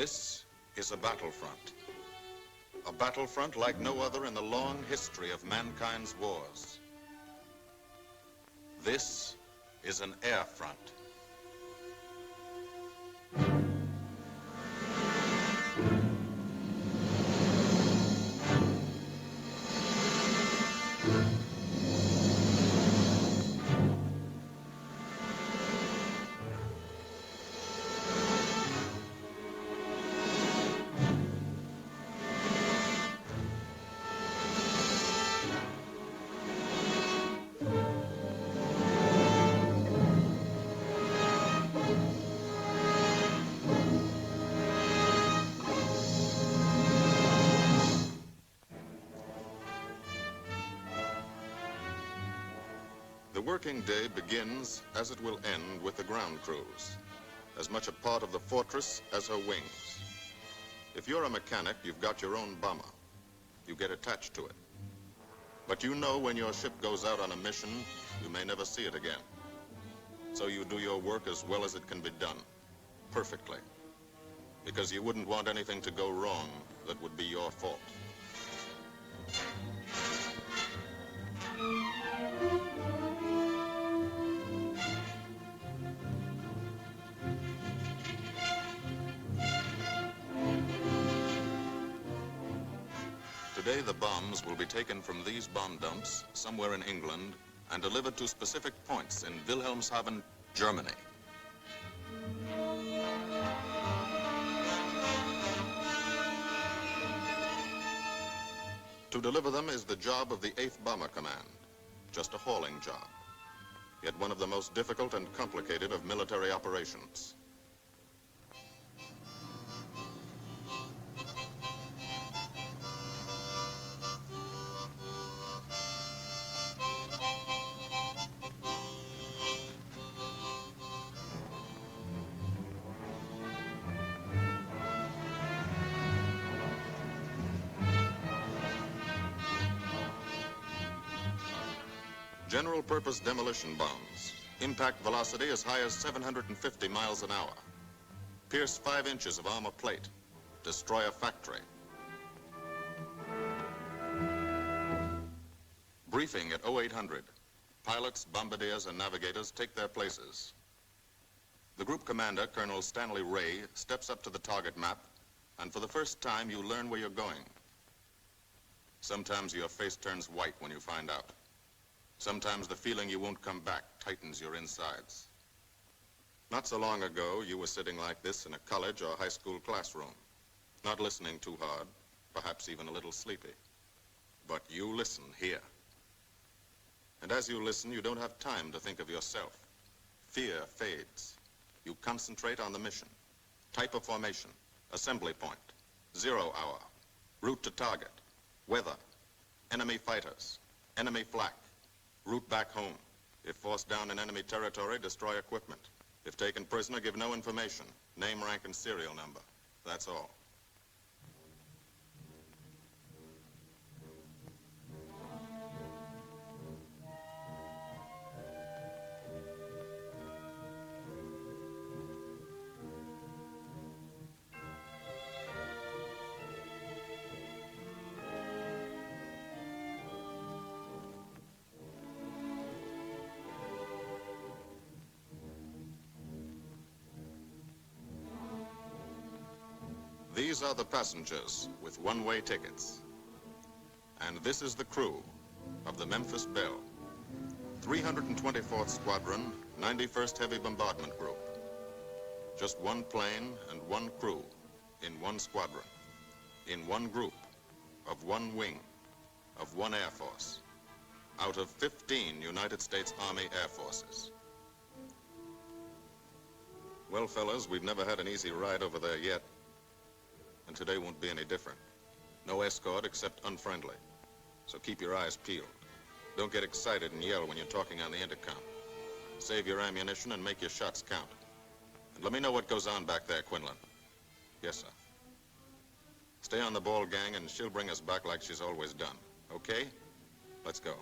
This is a battlefront. A battlefront like no other in the long history of mankind's wars. This is an air front. The working day begins, as it will end, with the ground crews, as much a part of the fortress as her wings. If you're a mechanic, you've got your own bomber. You get attached to it. But you know when your ship goes out on a mission, you may never see it again. So you do your work as well as it can be done, perfectly, because you wouldn't want anything to go wrong that would be your fault. Today, the bombs will be taken from these bomb dumps somewhere in England and delivered to specific points in Wilhelmshaven, Germany. To deliver them is the job of the 8th Bomber Command, just a hauling job, yet one of the most difficult and complicated of military operations. General-purpose demolition bombs, impact velocity as high as 750 miles an hour, pierce 5 inches of armor plate, destroy a factory. Briefing at 0800. Pilots, bombardiers, and navigators take their places. The group commander, Colonel Stanley Ray, steps up to the target map, and for the first time, you learn where you're going. Sometimes your face turns white when you find out. Sometimes the feeling you won't come back tightens your insides. Not so long ago, you were sitting like this in a college or high school classroom, not listening too hard, perhaps even a little sleepy. But you listen here. And as you listen, you don't have time to think of yourself. Fear fades. You concentrate on the mission. Type of formation, assembly point, 0 hour, route to target, weather, enemy fighters, enemy flak, route back home. If forced down in enemy territory, destroy equipment. If taken prisoner, give no information. Name, rank, and serial number. That's all. These are the passengers with one-way tickets. And this is the crew of the Memphis Belle, 324th Squadron, 91st Heavy Bombardment Group. Just one plane and one crew in one squadron, in one group, of one wing, of one Air Force, out of 15 United States Army Air Forces. Well, fellas, we've never had an easy ride over there yet. And today won't be any different. No escort except unfriendly. So keep your eyes peeled. Don't get excited and yell when you're talking on the intercom. Save your ammunition and make your shots count. And let me know what goes on back there, Quinlan. Yes, sir. Stay on the ball, gang, and she'll bring us back like she's always done. Okay? Let's go.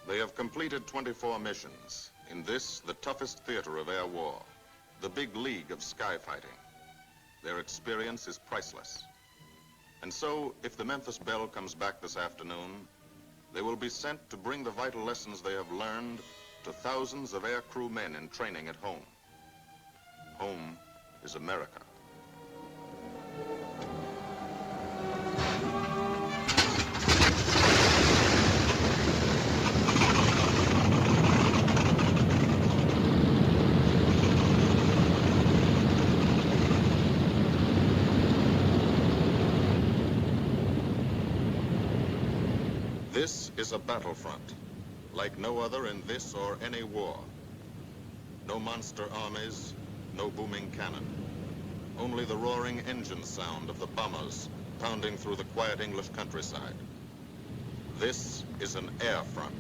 They have completed 24 missions, In this, the toughest theater of air war, the big league of sky fighting, their experience is priceless. And so, if the Memphis Belle comes back this afternoon, they will be sent to bring the vital lessons they have learned to thousands of air crew men in training at home. Home is America. This is a battlefront, like no other in this or any war. No monster armies, no booming cannon. Only the roaring engine sound of the bombers pounding through the quiet English countryside. This is an air front.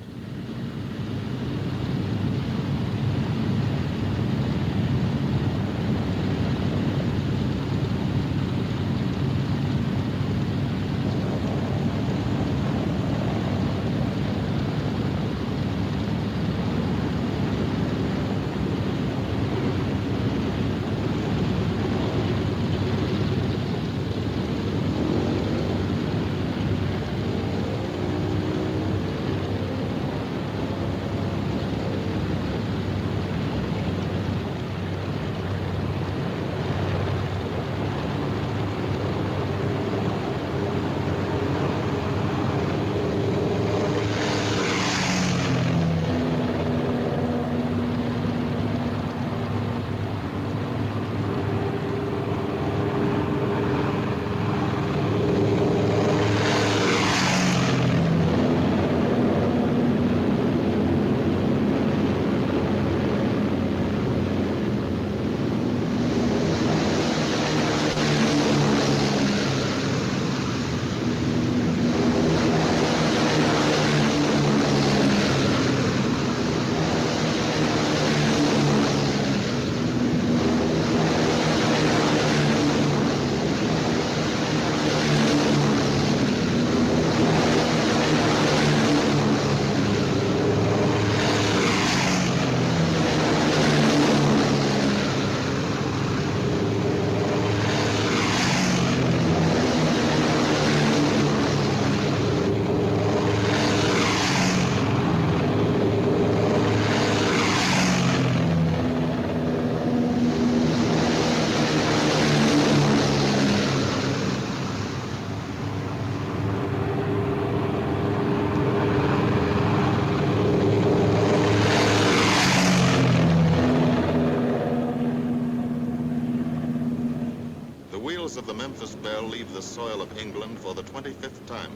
Of the Memphis Belle leave the soil of England for the 25th time.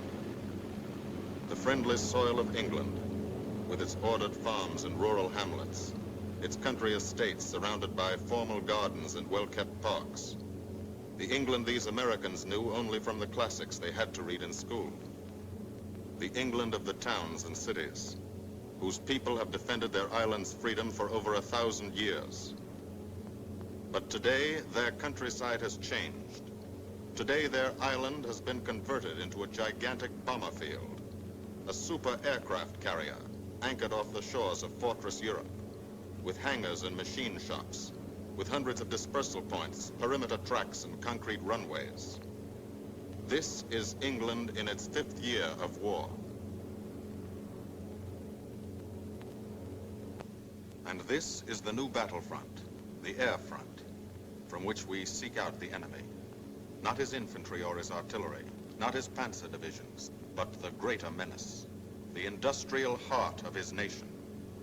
The friendly soil of England, with its ordered farms and rural hamlets, its country estates surrounded by formal gardens and well-kept parks. The England these Americans knew only from the classics they had to read in school. The England of the towns and cities, whose people have defended their island's freedom for over 1,000 years. But today, their countryside has changed. Today, their island has been converted into a gigantic bomber field, a super aircraft carrier anchored off the shores of Fortress Europe, with hangars and machine shops, with hundreds of dispersal points, perimeter tracks, and concrete runways. This is England in its 5th year of war. And this is the new battlefront, the air front, from which we seek out the enemy. Not his infantry or his artillery, not his panzer divisions, but the greater menace, the industrial heart of his nation,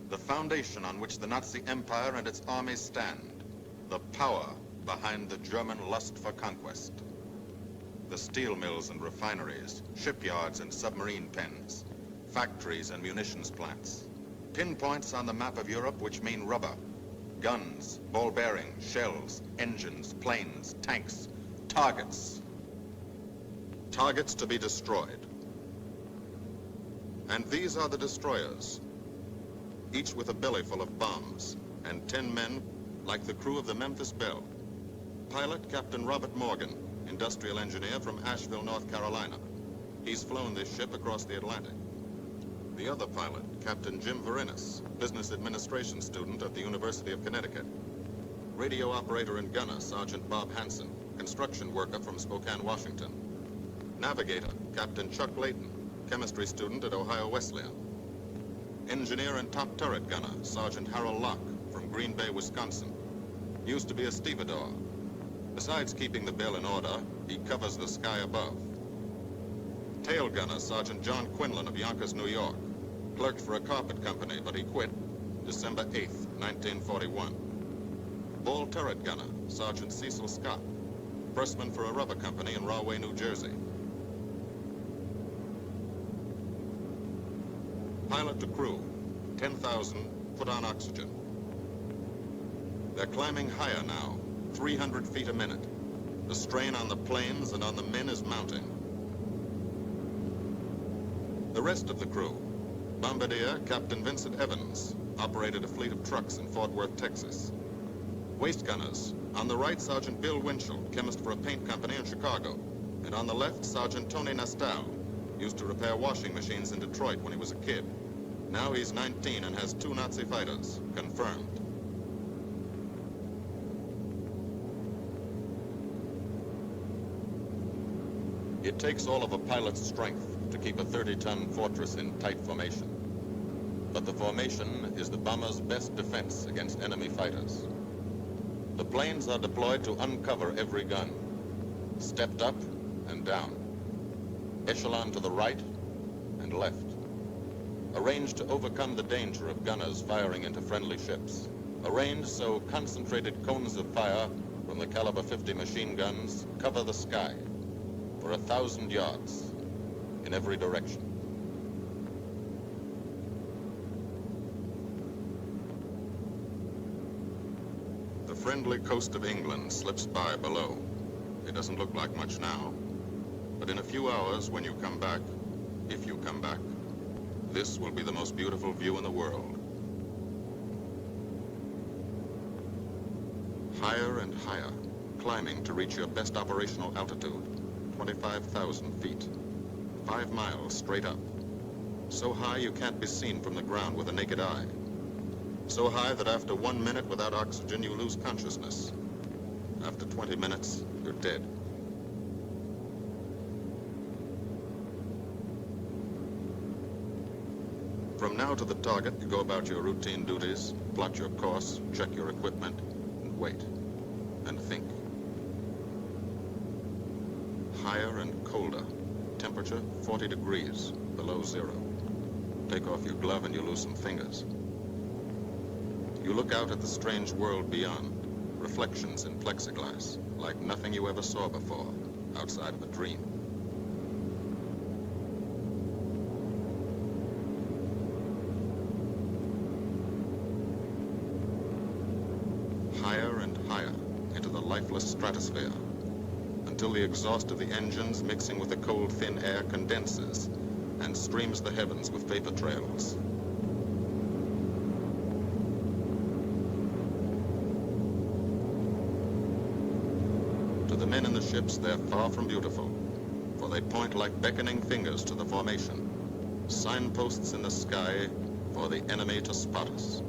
the foundation on which the Nazi Empire and its armies stand, the power behind the German lust for conquest. The steel mills and refineries, shipyards and submarine pens, factories and munitions plants, pinpoints on the map of Europe which mean rubber, guns, ball bearings, shells, engines, planes, tanks, targets. Targets to be destroyed. And these are the destroyers, each with a belly full of bombs, and 10 men like the crew of the Memphis Belle. Pilot Captain Robert Morgan, industrial engineer from Asheville, North Carolina. He's flown this ship across the Atlantic. The other pilot, Captain Jim Verinis, business administration student at the University of Connecticut. Radio operator and gunner, Sergeant Bob Hansen, construction worker from Spokane, Washington. Navigator, Captain Chuck Leighton, chemistry student at Ohio Wesleyan. Engineer and top turret gunner, Sergeant Harold Locke, from Green Bay, Wisconsin. Used to be a stevedore. Besides keeping the Belle in order, he covers the sky above. Tail gunner, Sergeant John Quinlan of Yonkers, New York. Clerked for a carpet company, but he quit December 8th, 1941. Ball turret gunner, Sergeant Cecil Scott. Firstman for a rubber company in Rahway, New Jersey. Pilot to crew, 10,000, put on oxygen. They're climbing higher now, 300 feet a minute. The strain on the planes and on the men is mounting. The rest of the crew, bombardier Captain Vincent Evans, operated a fleet of trucks in Fort Worth, Texas. Waist gunners, on the right, Sergeant Bill Winchell, chemist for a paint company in Chicago. And on the left, Sergeant Tony Nastal, used to repair washing machines in Detroit when he was a kid. Now he's 19 and has 2 Nazi fighters, confirmed. It takes all of a pilot's strength to keep a 30-ton fortress in tight formation. But the formation is the bomber's best defense against enemy fighters. The planes are deployed to uncover every gun, stepped up and down, echelon to the right and left, arranged to overcome the danger of gunners firing into friendly ships, arranged so concentrated cones of fire from the caliber 50 machine guns cover the sky for 1,000 yards in every direction. The friendly coast of England slips by below. It doesn't look like much now, but in a few hours when you come back, if you come back, this will be the most beautiful view in the world. Higher and higher, climbing to reach your best operational altitude, 25,000 feet, 5 miles straight up. So high you can't be seen from the ground with a naked eye. So high that after 1 minute without oxygen, you lose consciousness. After 20 minutes, you're dead. From now to the target, you go about your routine duties, plot your course, check your equipment, and wait, and think. Higher and colder. Temperature 40 degrees, below zero. Take off your glove and you lose some fingers. You look out at the strange world beyond, reflections in plexiglass, like nothing you ever saw before, outside of a dream. Higher and higher into the lifeless stratosphere, until the exhaust of the engines mixing with the cold, thin air condenses and streams the heavens with vapor trails. To the men in the ships, they're far from beautiful, for they point like beckoning fingers to the formation, signposts in the sky for the enemy to spot us.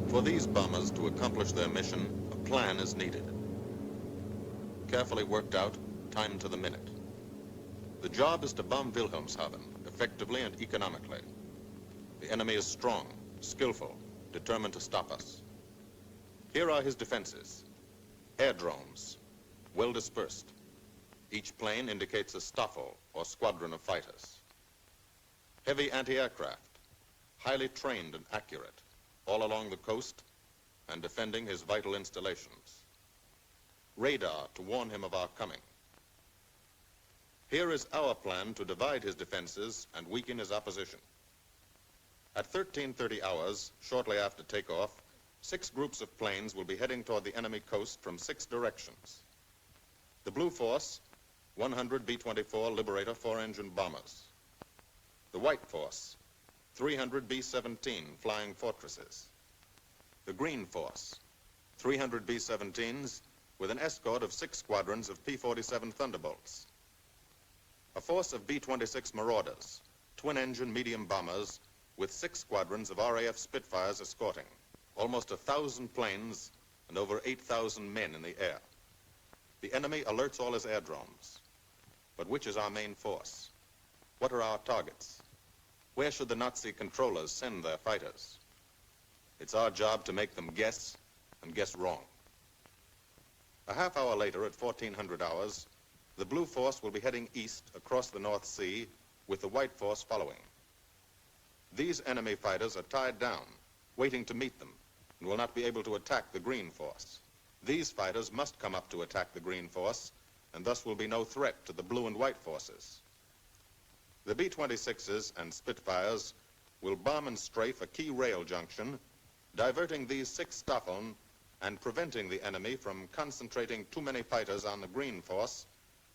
For these bombers to accomplish their mission, a plan is needed. Carefully worked out, timed to the minute. The job is to bomb Wilhelmshaven effectively and economically. The enemy is strong, skillful, determined to stop us. Here are his defenses. Airdromes, well dispersed. Each plane indicates a Stoffel or squadron of fighters. Heavy anti-aircraft, highly trained and accurate, all along the coast and defending his vital installations. Radar to warn him of our coming. Here is our plan to divide his defenses and weaken his opposition. At 13:30 hours, shortly after takeoff, 6 groups of planes will be heading toward the enemy coast from 6 directions. The Blue Force, 100 B-24 Liberator 4-engine bombers. The White Force, 300 B-17 Flying Fortresses. The Green Force, 300 B-17s with an escort of 6 squadrons of P-47 Thunderbolts. A force of B-26 Marauders, twin-engine medium bombers, with 6 squadrons of RAF Spitfires escorting. Almost 1,000 planes and over 8,000 men in the air. The enemy alerts all his airdromes. But which is our main force? What are our targets? Where should the Nazi controllers send their fighters? It's our job to make them guess, and guess wrong. A half hour later, at 1400 hours, the Blue Force will be heading east across the North Sea, with the White Force following. These enemy fighters are tied down, waiting to meet them, and will not be able to attack the Green Force. These fighters must come up to attack the Green Force, and thus will be no threat to the Blue and White Forces. The B-26s and Spitfires will bomb and strafe a key rail junction, diverting these 6 Staffeln and preventing the enemy from concentrating too many fighters on the Green Force,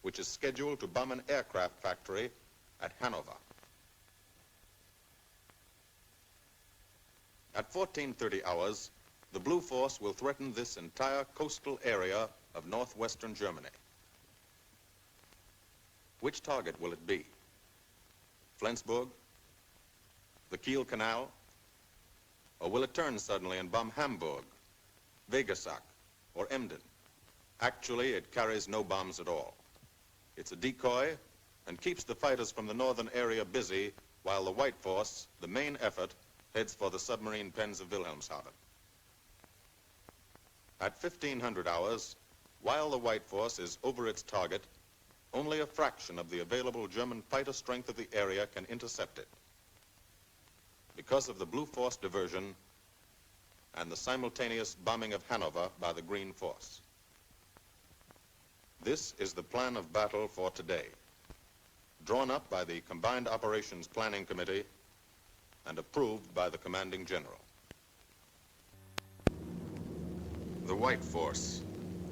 which is scheduled to bomb an aircraft factory at Hanover. At 1430 hours, the Blue Force will threaten this entire coastal area of northwestern Germany. Which target will it be? Flensburg? The Kiel Canal? Or will it turn suddenly and bomb Hamburg, Wegesack, or Emden? Actually, it carries no bombs at all. It's a decoy and keeps the fighters from the northern area busy while the White Force, the main effort, heads for the submarine pens of Wilhelmshaven. At 1500 hours, while the White Force is over its target, only a fraction of the available German fighter strength of the area can intercept it. Because of the Blue Force diversion and the simultaneous bombing of Hanover by the Green Force. This is the plan of battle for today, drawn up by the Combined Operations Planning Committee and approved by the Commanding General. The White Force,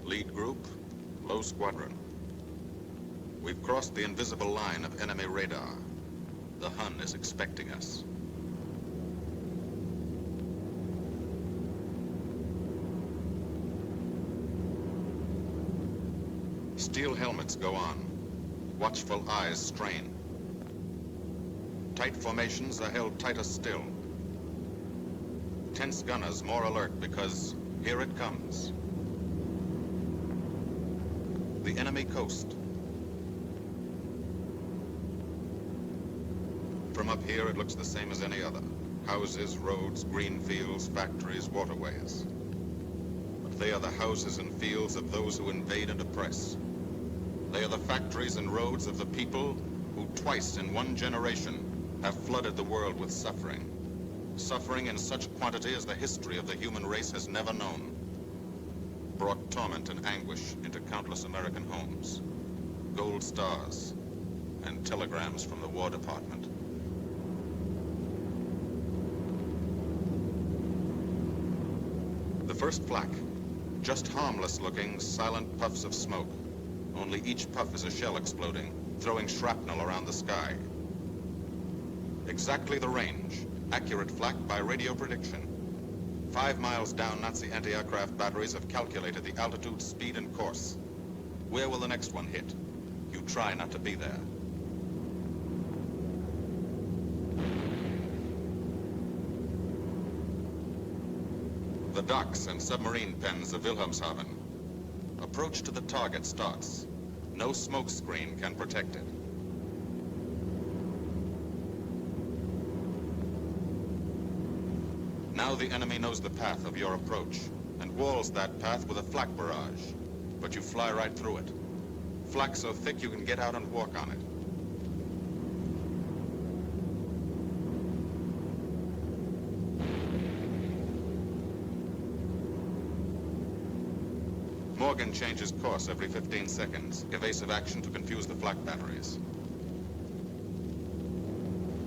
lead group, low squadron. We've crossed the invisible line of enemy radar. The Hun is expecting us. Steel helmets go on. Watchful eyes strain. Tight formations are held tighter still. Tense gunners more alert because here it comes. The enemy coast. From up here, it looks the same as any other. Houses, roads, green fields, factories, waterways. But they are the houses and fields of those who invade and oppress. They are the factories and roads of the people who twice in one generation have flooded the world with suffering. Suffering in such quantity as the history of the human race has never known. Brought torment and anguish into countless American homes. Gold stars and telegrams from the War Department. The first flak, just harmless-looking, silent puffs of smoke. Only each puff is a shell exploding, throwing shrapnel around the sky. Exactly the range, accurate flak by radio prediction. 5 miles down, Nazi anti-aircraft batteries have calculated the altitude, speed, and course. Where will the next one hit? You try not to be there. The docks and submarine pens of Wilhelmshaven. Approach to the target starts. No smoke screen can protect it. Now the enemy knows the path of your approach and walls that path with a flak barrage, but you fly right through it. Flak so thick you can get out and walk on it. Morgan changes course every 15 seconds. Evasive action to confuse the flak batteries.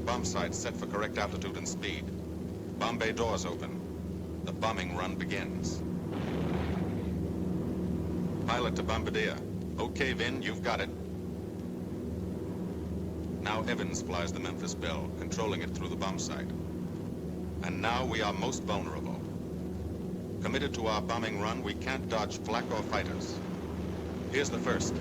Bomb sights set for correct altitude and speed. Bomb bay doors open. The bombing run begins. Pilot to bombardier. Okay, Vin, you've got it. Now Evans flies the Memphis Belle, controlling it through the bomb sight. And now we are most vulnerable. Committed to our bombing run, we can't dodge flak or fighters. Here's the first.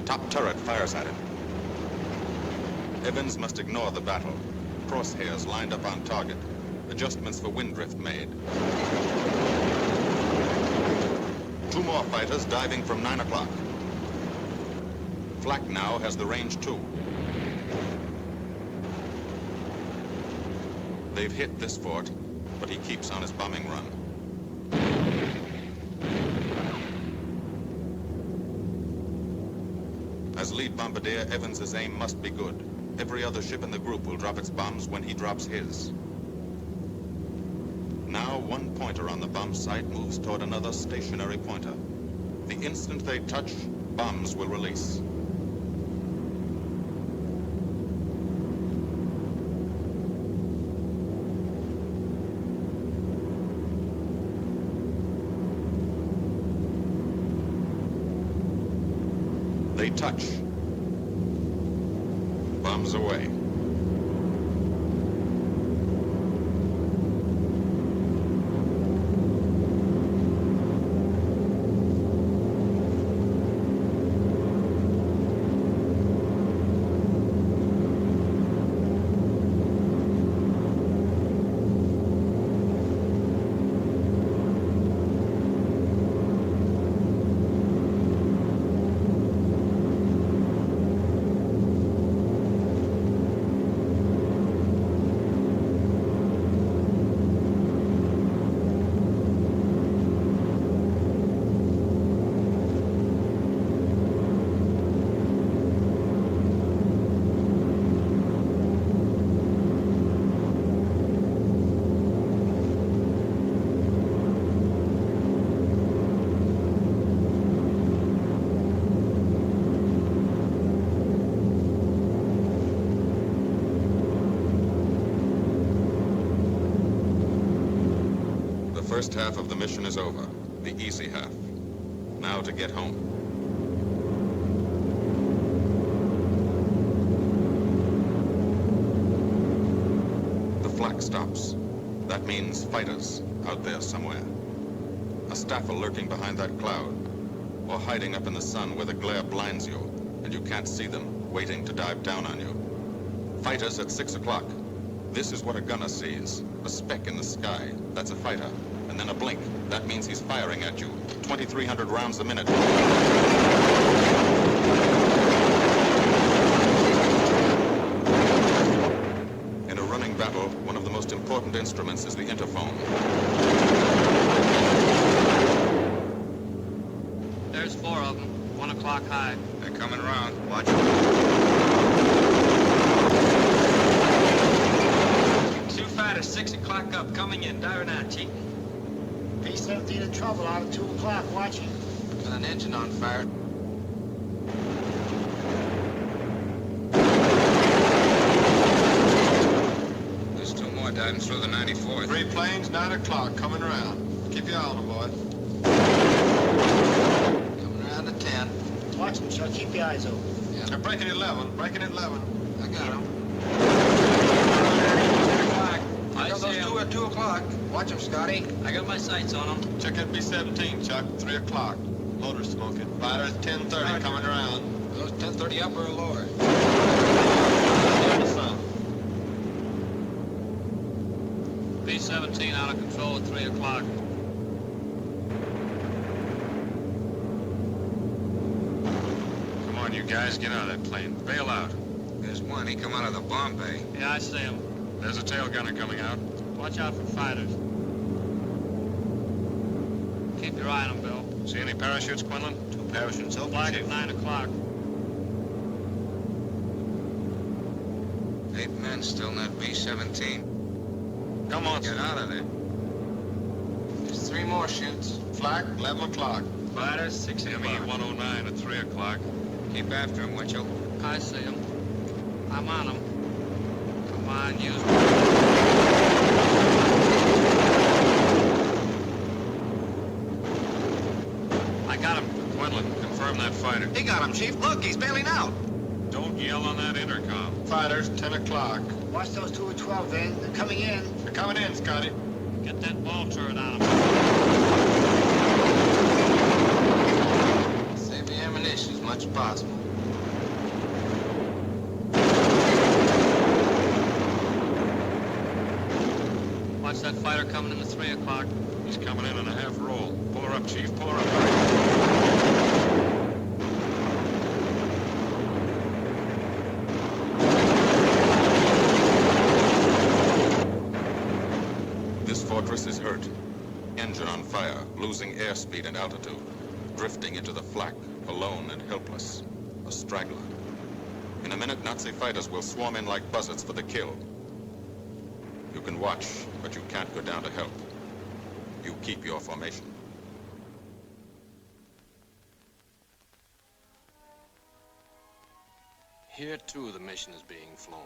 Top turret fires at him. Evans must ignore the battle. Crosshairs lined up on target. Adjustments for wind drift made. 2 more fighters diving from 9 o'clock. Flak now has the range too. They've hit this fort, but he keeps on his bombing run. As lead bombardier, Evans's aim must be good. Every other ship in the group will drop its bombs when he drops his. Now, one pointer on the bomb site moves toward another stationary pointer. The instant they touch, bombs will release. They touch. Bombs away. The first half of the mission is over, the easy half. Now to get home. The flak stops. That means fighters out there somewhere. A staffel lurking behind that cloud, or hiding up in the sun where the glare blinds you, and you can't see them, waiting to dive down on you. Fighters at 6 o'clock. This is what a gunner sees. A speck in the sky. That's a fighter. And then a blink. That means he's firing at you. 2,300 rounds a minute. In a running battle, one of the most important instruments is the interphone. There's 4 of them. 1 o'clock high. They're coming around. Watch it. 2 fighters, 6 o'clock up, coming in. Diving out, Chief. B-17 in trouble out at 2 o'clock, watching. Got an engine on fire. There's 2 more diving through the 94th. 3 planes, 9 o'clock, coming around. Keep your eye on them, boy. Coming around to 10. Watch them, Chuck. Keep your eyes open. Yeah. They're breaking at 11, breaking at 11. I got them. I got those 2 at 2 o'clock. Watch them, Scotty. I got my sights on them. Check that B-17, Chuck, 3 o'clock. Loader smoking. Fighter at 10:30, coming around. Those 10:30 up or lower? Near the sun. B-17 out of control at 3 o'clock. Come on, you guys, get out of that plane. Bail out. There's one. He come out of the bomb bay. Yeah, I see him. There's a tail gunner coming out. Watch out for fighters. Keep your eye on them, Bill. See any parachutes, Quinlan? 2 parachutes. Flag at 9 o'clock. 8 men still in that B-17. Come on, Get out of there. There's 3 more chutes. Flak, 11 o'clock. Fighters, 6 ME o'clock. 109 at 3 o'clock. Keep after him, Winchell. I see him. I'm on him. Come on, use me. I got him. Quinlan, confirm that fighter. He got him, Chief. Look, he's bailing out. Don't yell on that intercom. Fighters, 10 o'clock. Watch those 2 at 12, Vin. They're coming in. They're coming in, Scotty. Get that ball turret on him. Save the ammunition as much as possible. Watch that fighter coming in at 3 o'clock. He's coming in on a half roll. Pull her up, Chief. Pull her up. This fortress is hurt. Engine on fire, losing airspeed and altitude, drifting into the flak, alone and helpless. A straggler. In a minute, Nazi fighters will swarm in like buzzards for the kill. You can watch, but you can't go down to help. You keep your formation. Here, too, the mission is being flown.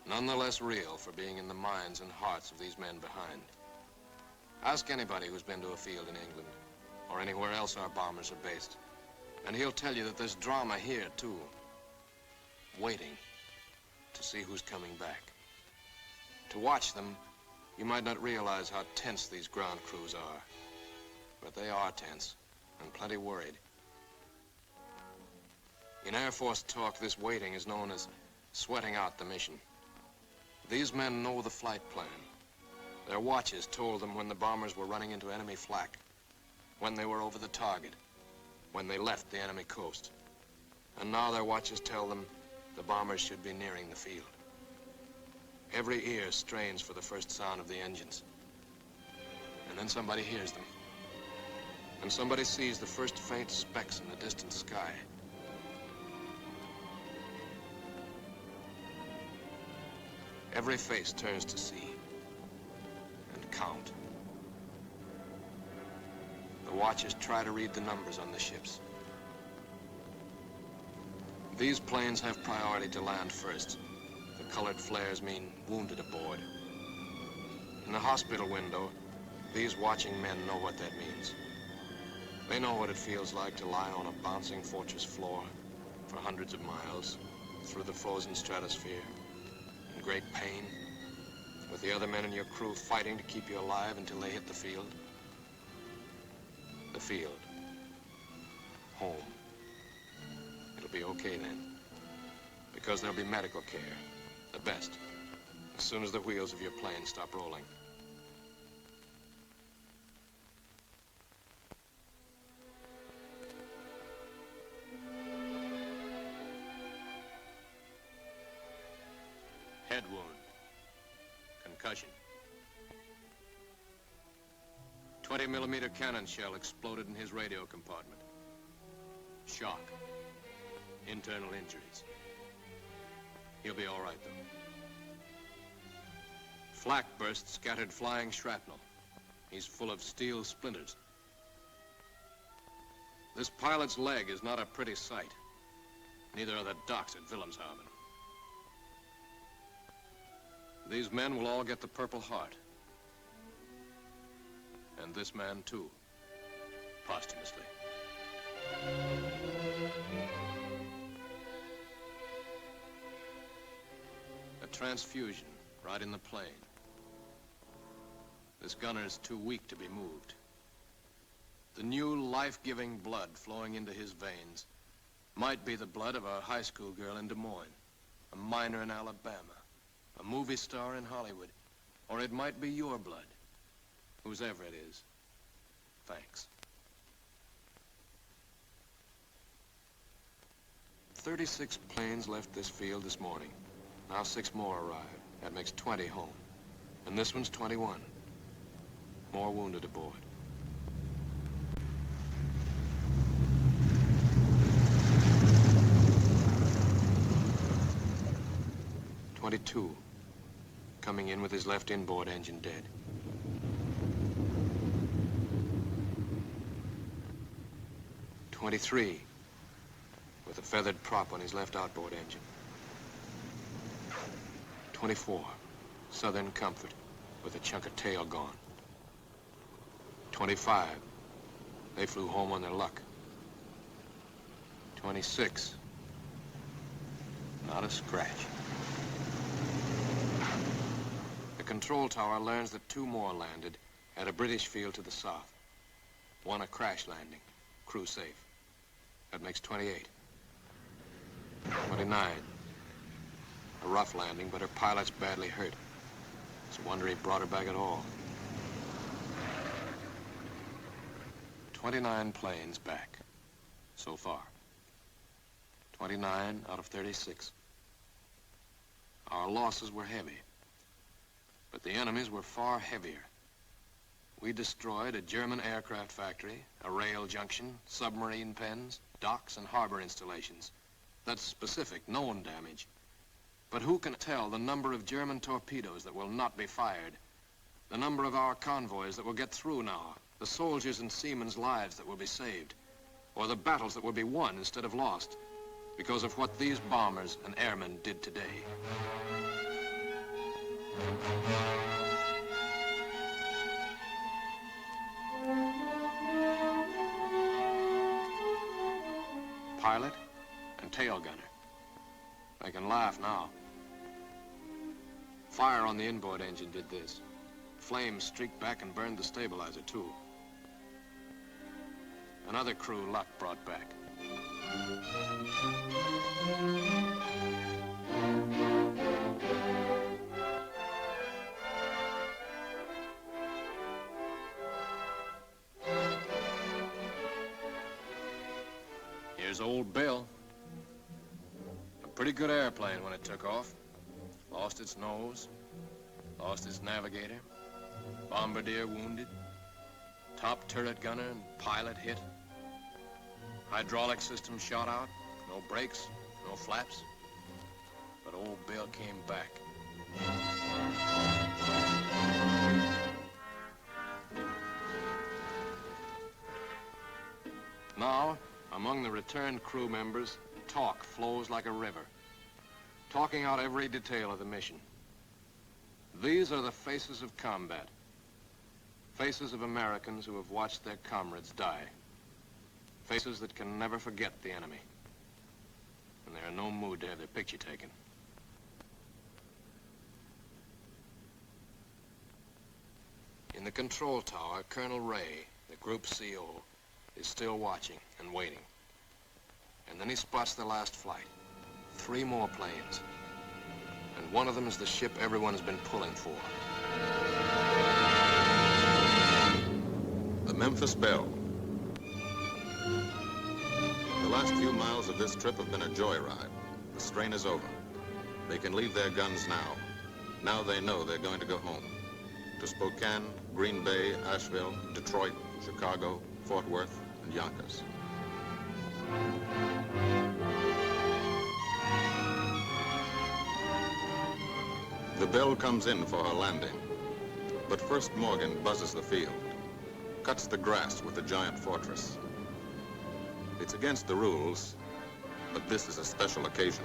None the less real for being in the minds and hearts of these men behind. Ask anybody who's been to a field in England, or anywhere else our bombers are based, and he'll tell you that there's drama here, too. Waiting to see who's coming back. To watch them, you might not realize how tense these ground crews are. But they are tense, and plenty worried. In Air Force talk, this waiting is known as sweating out the mission. These men know the flight plan. Their watches told them when the bombers were running into enemy flak, when they were over the target, when they left the enemy coast. And now their watches tell them the bombers should be nearing the field. Every ear strains for the first sound of the engines. And then somebody hears them. And somebody sees the first faint specks in the distant sky. Every face turns to see and count. The watchers try to read the numbers on the ships. These planes have priority to land first. The colored flares mean wounded aboard. In the hospital window, these watching men know what that means. They know what it feels like to lie on a bouncing fortress floor for hundreds of miles through the frozen stratosphere in great pain, with the other men in your crew fighting to keep you alive until they hit the field. The field. Home. It'll be okay then, because there'll be medical care. The best, as soon as the wheels of your plane stop rolling. Head wound. Concussion. 20-millimeter cannon shell exploded in his radio compartment. Shock. Internal injuries. He'll be all right, though. Flak burst scattered flying shrapnel. He's full of steel splinters. This pilot's leg is not a pretty sight. Neither are the docks at Wilhelmshaven. These men will all get the Purple Heart. And this man, too, posthumously. A transfusion right in the plane. This gunner's too weak to be moved. The new life-giving blood flowing into his veins might be the blood of a high school girl in Des Moines, a miner in Alabama, a movie star in Hollywood, or it might be your blood. Whosever it is, thanks. 36 planes left this field this morning. Now 6 more arrived. That makes 20 home. And this one's 21. More wounded aboard. "22, coming in with his left inboard engine dead. 23, with a feathered prop on his left outboard engine. 24, Southern Comfort, with a chunk of tail gone. 25, they flew home on their luck. 26. Not a scratch. The control tower learns that 2 more landed at a British field to the south. 1 a crash landing, crew safe. That makes 28. 29. A rough landing, but her pilot's badly hurt. It's a wonder he brought her back at all. 29 planes back, so far. 29 out of 36. Our losses were heavy, but the enemy's were far heavier. We destroyed a German aircraft factory, a rail junction, submarine pens, docks, and harbor installations. That's specific, known damage. But who can tell the number of German torpedoes that will not be fired, the number of our convoys that will get through now, the soldiers' and seamen's lives that will be saved, or the battles that will be won instead of lost because of what these bombers and airmen did today. Pilot and tail gunner. They can laugh now. Fire on the inboard engine did this. Flames streaked back and burned the stabilizer, too. Another crew luck brought back. Here's old Belle. A pretty good airplane when it took off. Lost its nose, lost its navigator, bombardier wounded, top turret gunner and pilot hit. Hydraulic system shot out, no brakes, no flaps. But old Belle came back. Now, among the returned crew members, talk flows like a river, talking out every detail of the mission. These are the faces of combat, faces of Americans who have watched their comrades die, faces that can never forget the enemy, and they're in no mood to have their picture taken. In the control tower, Colonel Ray, the group CO, is still watching and waiting. And then he spots the last flight. 3 more planes. And one of them is the ship everyone's been pulling for. The Memphis Belle. The last few miles of this trip have been a joyride. The strain is over. They can leave their guns now. Now they know they're going to go home. To Spokane, Green Bay, Asheville, Detroit, Chicago, Fort Worth, and Yonkers. The Belle comes in for her landing. But first Morgan buzzes the field, cuts the grass with the giant fortress. It's against the rules, but this is a special occasion.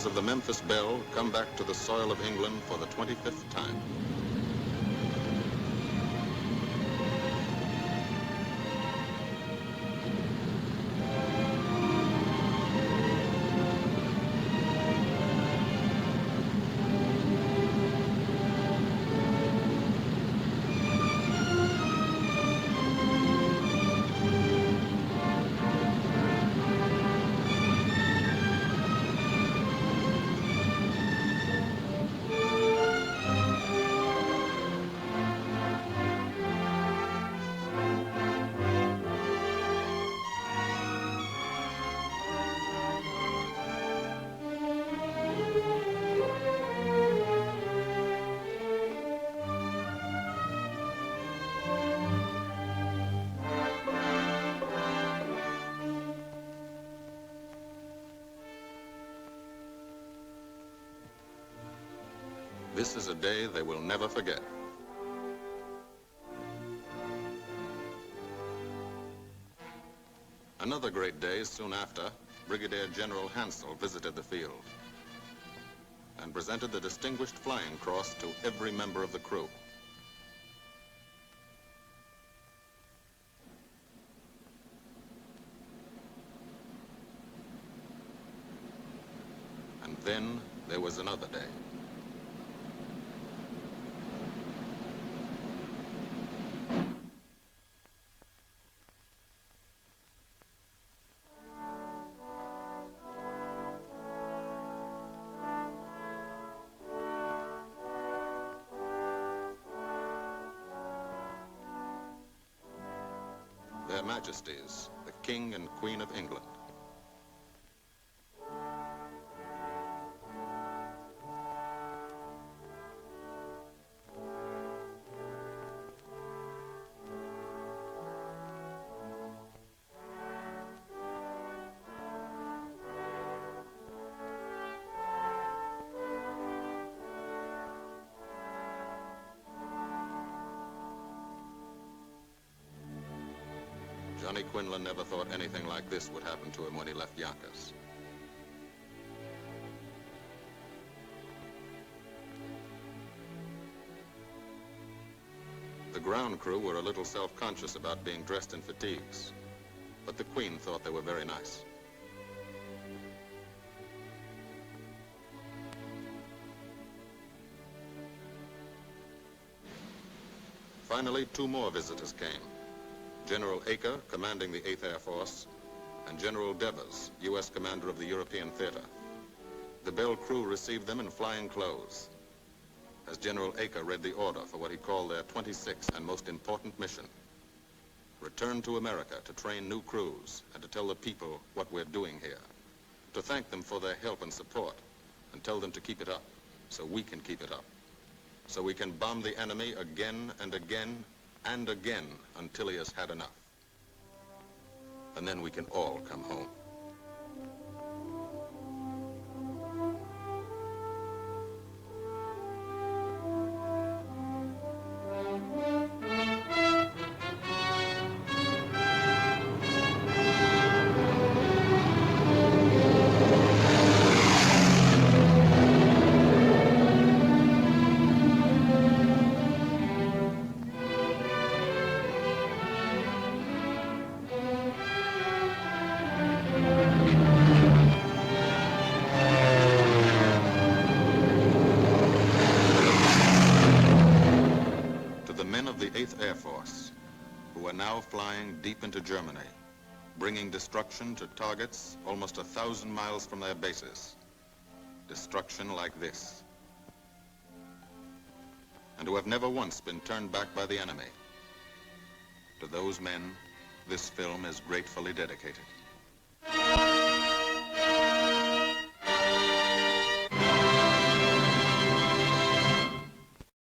Of the Memphis Belle come back to the soil of England for the 25th time. This is a day they will never forget. Another great day soon after, Brigadier General Hansel visited the field and presented the Distinguished Flying Cross to every member of the crew. And then there was another day. Their Majesties, the King and Queen of England. Johnny Quinlan never thought anything like this would happen to him when he left Yonkers. The ground crew were a little self-conscious about being dressed in fatigues, but the Queen thought they were very nice. Finally, two more visitors came. General Acre, commanding the 8th Air Force, and General Devers, U.S. commander of the European Theater. The Belle crew received them in flying clothes, as General Acre read the order for what he called their 26th and most important mission. Return to America to train new crews and to tell the people what we're doing here. To thank them for their help and support and tell them to keep it up so we can keep it up. So we can bomb the enemy again and again and again until he has had enough. And then we can all come home. Air Force, who are now flying deep into Germany, bringing destruction to targets almost 1,000 miles from their bases. Destruction like this. And who have never once been turned back by the enemy. To those men, this film is gratefully dedicated.